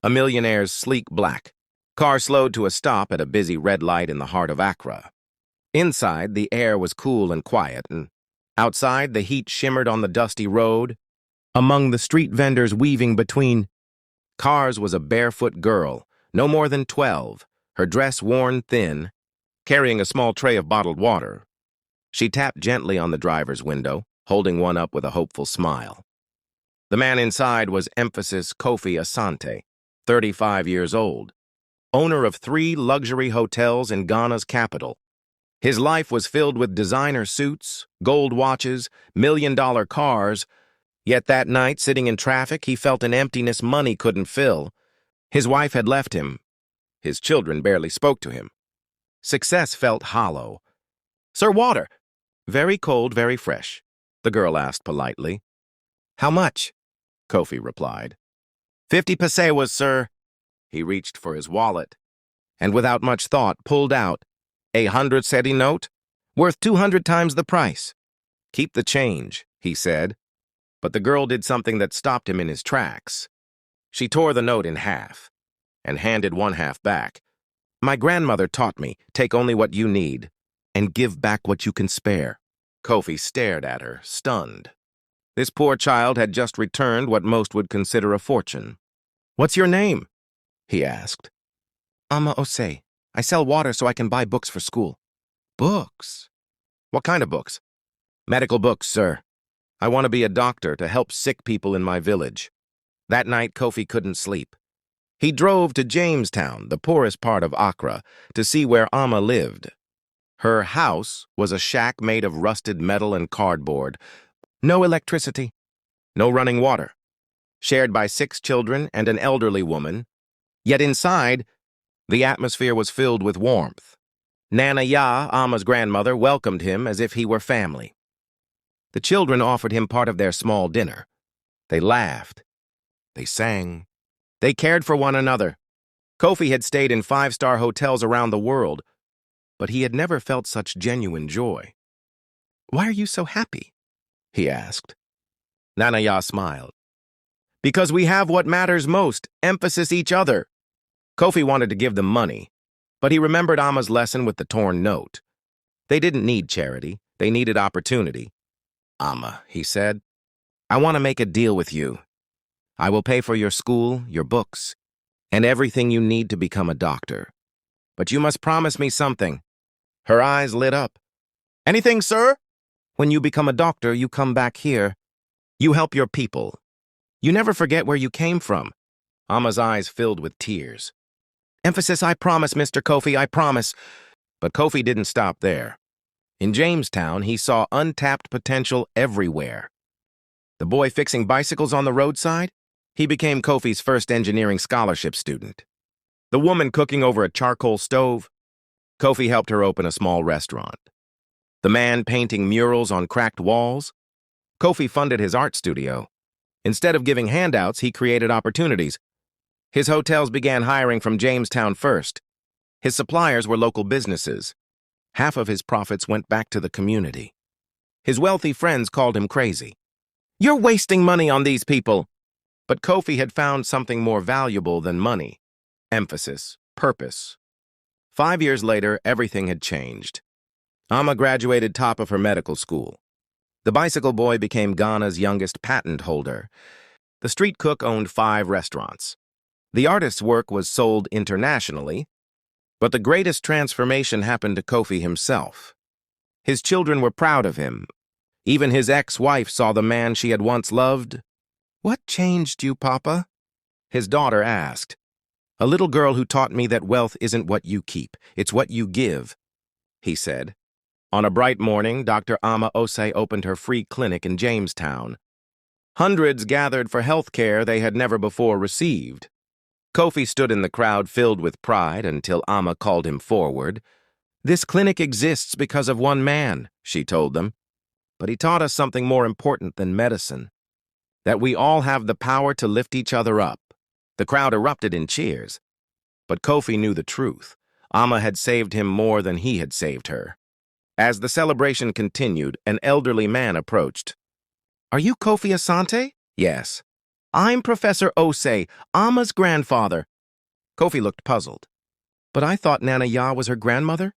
a Millionaire's sleek black. Car slowed to a stop at a busy red light in the heart of Accra. Inside, the air was cool and quiet, and outside, the heat shimmered on the dusty road. Among the street vendors weaving between cars was a barefoot girl, no more than 12, her dress worn thin, carrying a small tray of bottled water. She tapped gently on the driver's window, holding one up with a hopeful smile. The man inside was Emphasis Kofi Asante, 35 years old, owner of 3 luxury hotels in Ghana's capital. His life was filled with designer suits, gold watches, million-dollar cars, yet that night, sitting in traffic, he felt an emptiness money couldn't fill. His wife had left him. His children barely spoke to him. Success felt hollow. "Sir, water." "Very cold, very fresh," the girl asked politely. "How much?" Kofi replied. 50 pesewas, sir." He reached for his wallet, and without much thought pulled out a 100 cedi note, worth 200 times the price. "Keep the change," he said, but the girl did something that stopped him in his tracks. She tore the note in half and handed one half back. "My grandmother taught me, take only what you need and give back what you can spare." Kofi stared at her, stunned. This poor child had just returned what most would consider a fortune. "What's your name?" he asked. "Ama Osei. I sell water so I can buy books for school." "Books? What kind of books?" "Medical books, sir. I want to be a doctor to help sick people in my village." That night, Kofi couldn't sleep. He drove to Jamestown, the poorest part of Accra, to see where Ama lived. Her house was a shack made of rusted metal and cardboard. No electricity, no running water. Shared by 6 children and an elderly woman. Yet inside, the atmosphere was filled with warmth. Nana Ya, Ama's grandmother, welcomed him as if he were family. The children offered him part of their small dinner. They laughed. They sang. They cared for one another. Kofi had stayed in 5-star hotels around the world, but he had never felt such genuine joy. "Why are you so happy?" he asked. Nana Ya smiled. "Because we have what matters most, emphasis each other." Kofi wanted to give them money, but he remembered Ama's lesson with the torn note. They didn't need charity, they needed opportunity. "Ama," he said, "I want to make a deal with you. I will pay for your school, your books, and everything you need to become a doctor. But you must promise me something." Her eyes lit up. "Anything, sir?" "When you become a doctor, you come back here. You help your people. You never forget where you came from." Ama's eyes filled with tears. "Emphasis, I promise, Mr. Kofi, I promise." But Kofi didn't stop there. In Jamestown, he saw untapped potential everywhere. The boy fixing bicycles on the roadside? He became Kofi's first engineering scholarship student. The woman cooking over a charcoal stove? Kofi helped her open a small restaurant. The man painting murals on cracked walls? Kofi funded his art studio. Instead of giving handouts, he created opportunities. His hotels began hiring from Jamestown first. His suppliers were local businesses. Half of his profits went back to the community. His wealthy friends called him crazy. "You're wasting money on these people." But Kofi had found something more valuable than money. Emphasis, purpose. 5 years later, everything had changed. Ama graduated top of her medical school. The bicycle boy became Ghana's youngest patent holder. The street cook owned 5 restaurants. The artist's work was sold internationally, but the greatest transformation happened to Kofi himself. His children were proud of him. Even his ex-wife saw the man she had once loved. "What changed you, Papa?" his daughter asked. "A little girl who taught me that wealth isn't what you keep, it's what you give," he said. On a bright morning, Dr. Ama Osei opened her free clinic in Jamestown. Hundreds gathered for health care they had never before received. Kofi stood in the crowd filled with pride until Ama called him forward. "This clinic exists because of one man," she told them. "But he taught us something more important than medicine, that we all have the power to lift each other up." The crowd erupted in cheers. But Kofi knew the truth. Ama had saved him more than he had saved her. As the celebration continued, an elderly man approached. "Are you Kofi Asante?" "Yes." I'm Professor Osei, Ama's grandfather. Kofi looked puzzled. But I thought Nana Ya was her grandmother?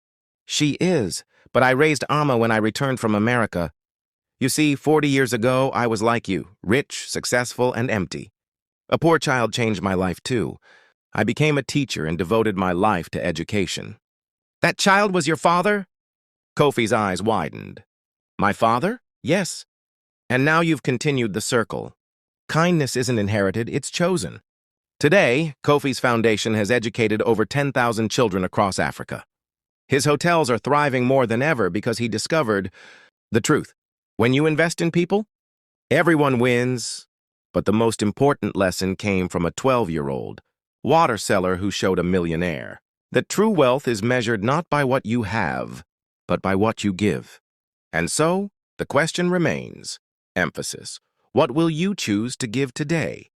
She is, but I raised Ama when I returned from America. You see, 40 years ago, I was like you, rich, successful, and empty. A poor child changed my life, too. I became a teacher and devoted my life to education. That child was your father? Kofi's eyes widened. My father? Yes. And now you've continued the circle. Kindness isn't inherited, it's chosen. Today, Kofi's foundation has educated over 10,000 children across Africa. His hotels are thriving more than ever because he discovered the truth. When you invest in people, everyone wins. But the most important lesson came from a 12-year-old water seller who showed a millionaire that true wealth is measured not by what you have, but by what you give. And so, the question remains, emphasis. What will you choose to give today?